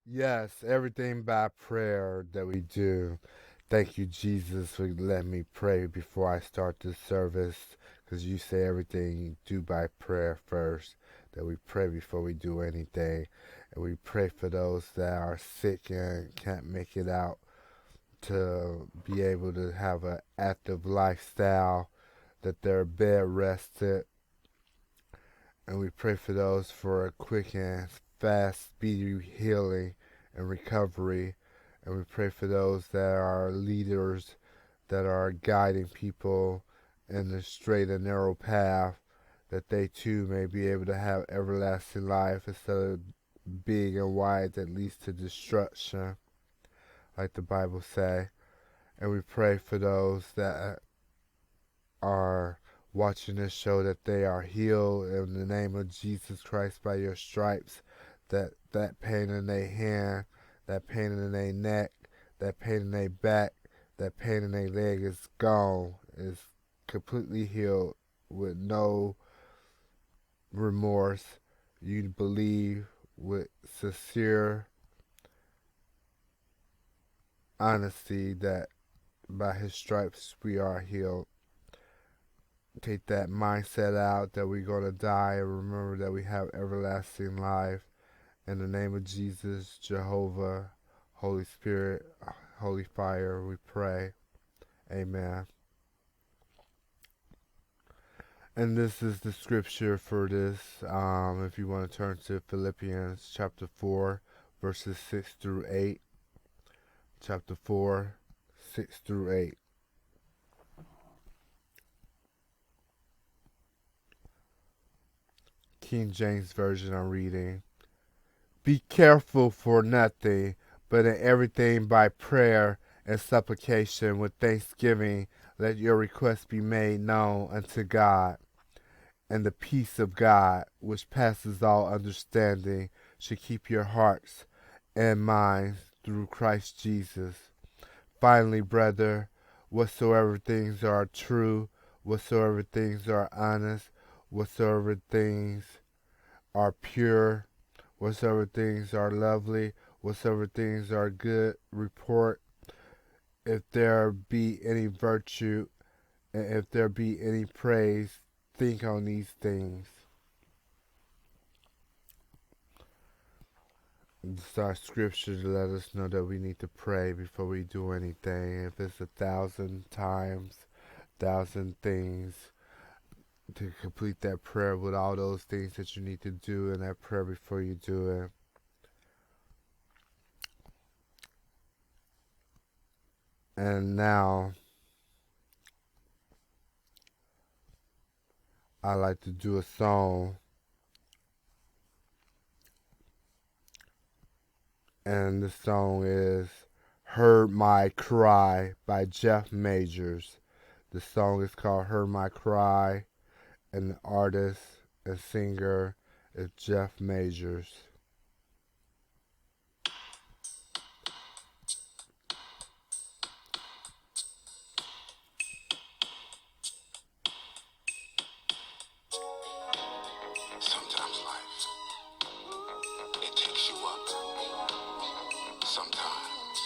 Yes, everything by prayer that we do. Thank you, Jesus, for letting me pray before I start this service. Because you say everything you do by prayer first, that we pray before we do anything. And we pray for those that are sick and can't make it out to be able to have an active lifestyle, that they're bed rested. And we pray for those for a quick and fast, speedy healing and recovery. And we pray for those that are leaders that are guiding people in the straight and narrow path, that they too may be able to have everlasting life instead of big and wide that leads to destruction, like the Bible say. And we pray for those that are watching this show that they are healed in the name of Jesus Christ by your stripes. That pain in their hand, that pain in their neck, that pain in their back, that pain in their leg is gone, is completely healed with no remorse. You believe with sincere honesty that by his stripes we are healed. Take that mindset out that we're going to die and remember that we have everlasting life. In the name of Jesus, Jehovah, Holy Spirit, Holy Fire, we pray. Amen. And this is the scripture for this. If you want to turn to Philippians chapter 4, verses 6 through 8. Chapter 4, 6 through 8. King James Version I'm reading. Be careful for nothing, but in everything by prayer and supplication with thanksgiving, let your requests be made known unto God. And the peace of God, which passes all understanding, should keep your hearts and minds through Christ Jesus. Finally, brother, whatsoever things are true, whatsoever things are honest, whatsoever things are pure, whatsoever things are lovely, whatsoever things are good report, if there be any virtue, and if there be any praise, think on these things. It's our scripture to let us know that we need to pray before we do anything. If it's 1,000 times, 1,000 things, to complete that prayer with all those things that you need to do in that prayer before you do it. And now I like to do a song, and the song is Heard My Cry by Jeff Majors. The song is called Heard My Cry, and the artist and singer is Jeff Majors. Sometimes life, it takes you up. Sometimes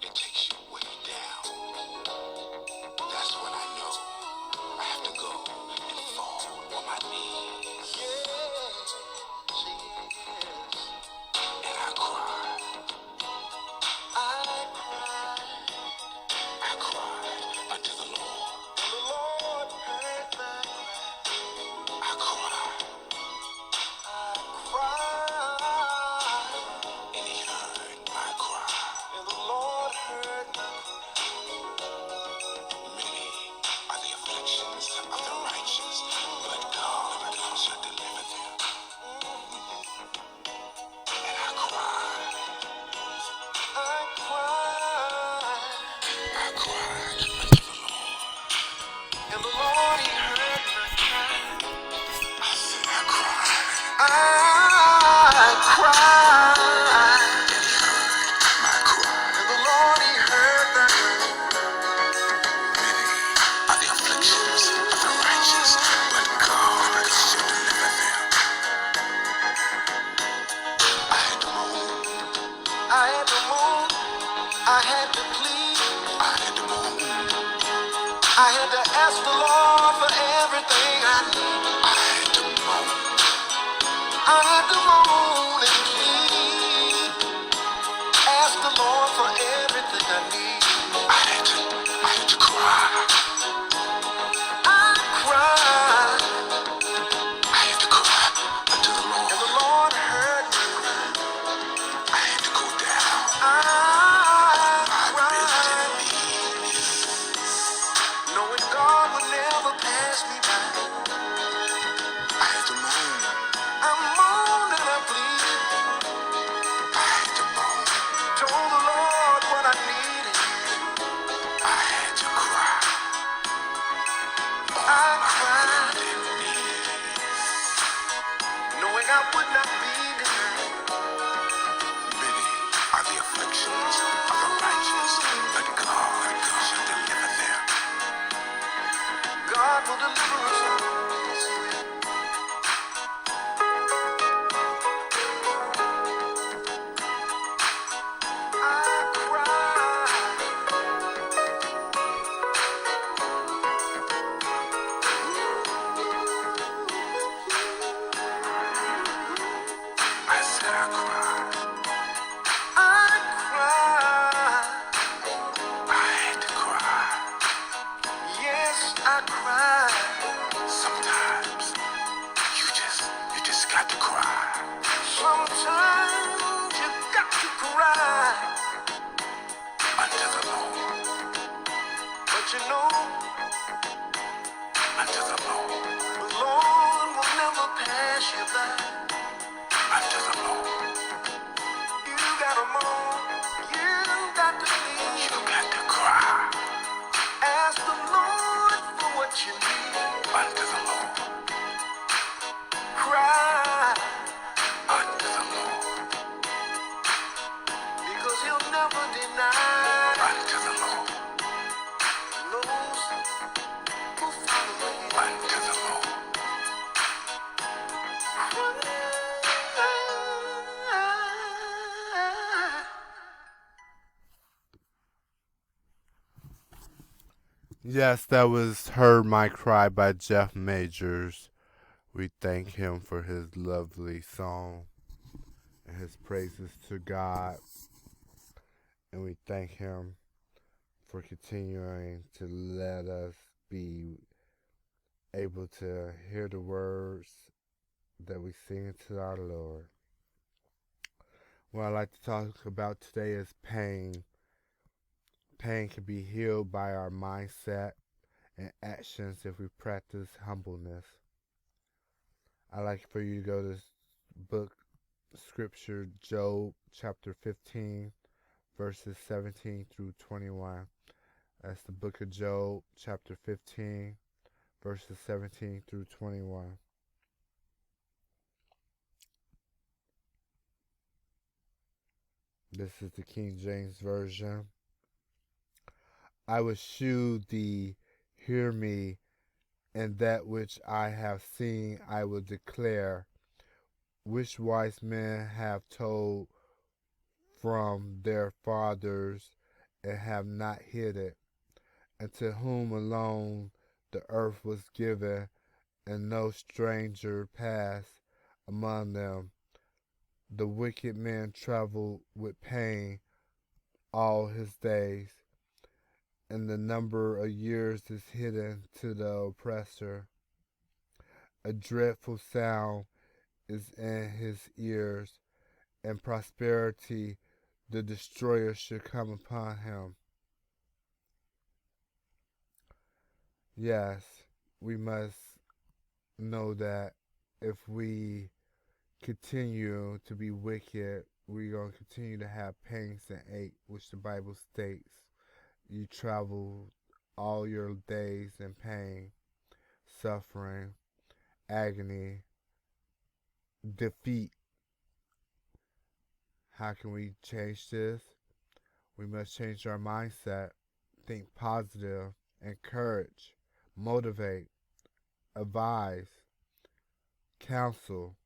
it takes you way down. That's when I know I have to go and fall on my knees. I had to moan, I had to plead, I had to moan, I had to ask the Lord for everything I need. I had to moan, I had to moan and plead, ask the Lord for everything I need. I had to cry. I cried. I had to cry unto the Lord. And the Lord heard me cry. I had to go down. I cried. Knowing God would never pass me by. I had to moan. I moaned and I pleaded. I had to moan. Told the Lord what I needed. I had to cry. I cried. Knowing I would not be denied. Many are the afflictions of the righteous, but God shall deliver them. God will deliver us all. I cried. I said I cried. I cried. I had to cry. Yes, I cried. Sometimes you just got to cry. Sometimes you got to cry unto the Lord. But you know, unto the Lord will never pass you by. Unto the Lord. You gotta moan. You got to plead. You got to cry. Ask the Lord for what you need. Unto the Lord. Cry unto the Lord. Because he'll never deny. Unto the Lord. Those who follow him. Unto the Lord. Yes, that was Heard My Cry by Jeff Majors. We thank him for his lovely song and his praises to God. And we thank him for continuing to let us be able to hear the words that we sing to our Lord. What I'd like to talk about today is pain. Pain can be healed by our mindset and actions if we practice humbleness. I'd like for you to go to this book, scripture, Job chapter 15, verses 17 through 21. That's the book of Job chapter 15, verses 17 through 21. This is the King James Version. I will shew thee, hear me, and that which I have seen I will declare, which wise men have told from their fathers, and have not hid it, and to whom alone the earth was given, and no stranger passed among them. The wicked man traveled with pain all his days, and the number of years is hidden to the oppressor. A dreadful sound is in his ears, and prosperity the destroyer should come upon him. Yes, we must know that if we continue to be wicked, we're going to continue to have pains and ache, which the Bible states. You travel all your days in pain, suffering, agony, defeat. How can we change this? We must change our mindset, think positive, encourage, motivate, advise, counsel,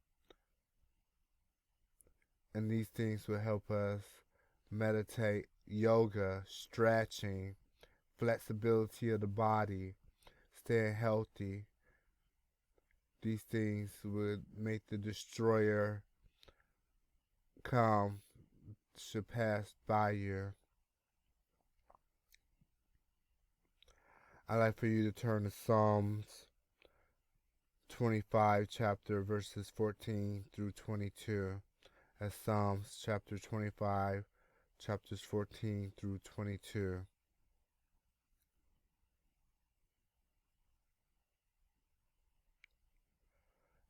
and these things will help us meditate, yoga, stretching, flexibility of the body, staying healthy. These things would make the destroyer come, should pass by you. I'd like for you to turn to Psalms 25, chapter verses 14 through 22. That's Psalms chapter 25, chapters 14 through 22.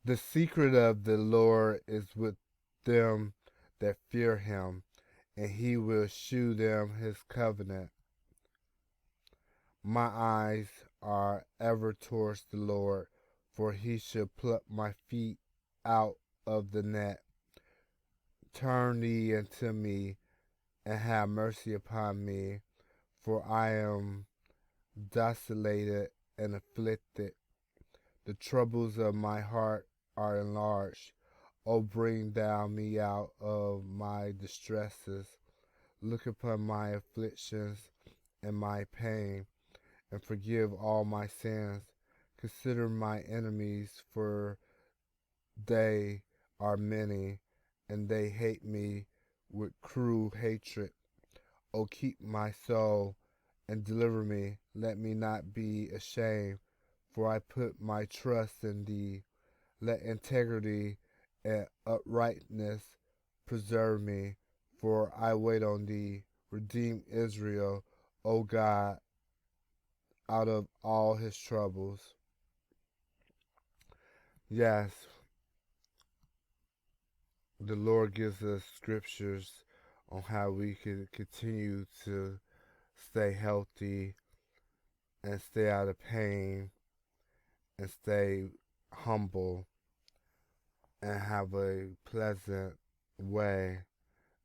The secret of the Lord is with them that fear him, and he will shew them his covenant. My eyes are ever towards the Lord, for he shall pluck my feet out of the net. Turn thee unto me, and have mercy upon me, for I am desolated and afflicted. The troubles of my heart are enlarged. O bring thou me out of my distresses. Look upon my afflictions and my pain, and forgive all my sins. Consider my enemies, for they are many, and they hate me with cruel hatred. O keep my soul and deliver me. Let me not be ashamed, for I put my trust in thee. Let integrity and uprightness preserve me, for I wait on thee. Redeem Israel, O God, out of all his troubles. Yes, the Lord gives us scriptures on how we can continue to stay healthy and stay out of pain and stay humble and have a pleasant way,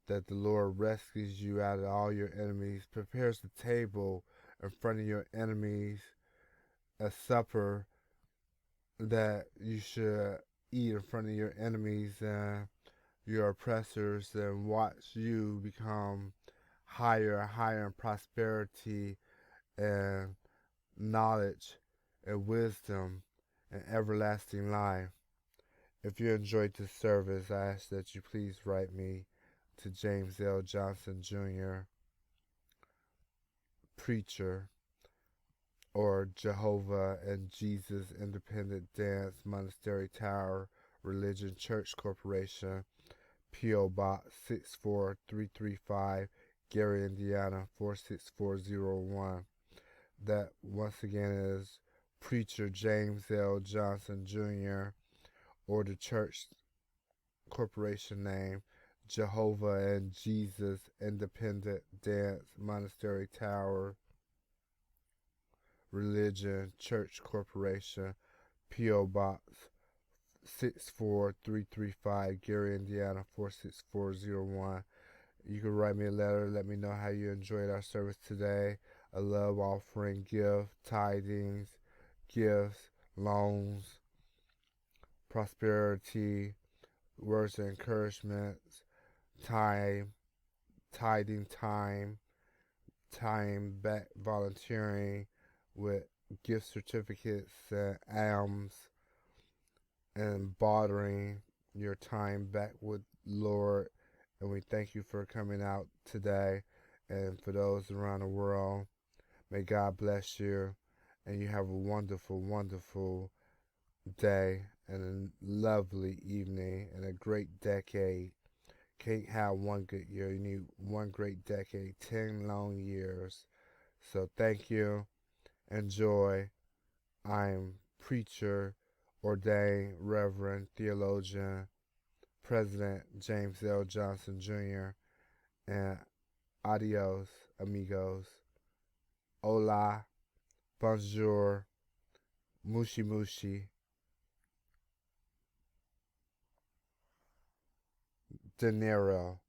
that the Lord rescues you out of all your enemies, prepares the table in front of your enemies, a supper that you should eat in front of your enemies and your oppressors, and watch you become higher and higher in prosperity and knowledge and wisdom and everlasting life. If you enjoyed this service, I ask that you please write me to James L. Johnson Jr., preacher, or Jehovah and Jesus Independent Dance Monastery Tower Religion Church Corporation, P.O. Box 64335, Gary, Indiana 46401. That once again is Preacher James L. Johnson Jr., or the church corporation name Jehovah and Jesus Independent Dance Monastery Tower Religion Church Corporation, P.O. Box 64335, Gary, Indiana 46401. You can write me a letter, let me know how you enjoyed our service today. A love offering, gift, tidings, gifts, loans, prosperity, words of encouragement, time, tithing time, time back volunteering with gift certificates and alms, and bartering your time back with Lord. And we thank you for coming out today. And for those around the world, may God bless you, and you have a wonderful, wonderful day and a lovely evening and a great decade. Can't have one good year. You need one great decade, 10 long years. So thank you. Enjoy. I'm preacher, ordained Reverend Theologian, President James L. Johnson Jr., and adios, amigos. Hola, bonjour, mushi mushi, dinero.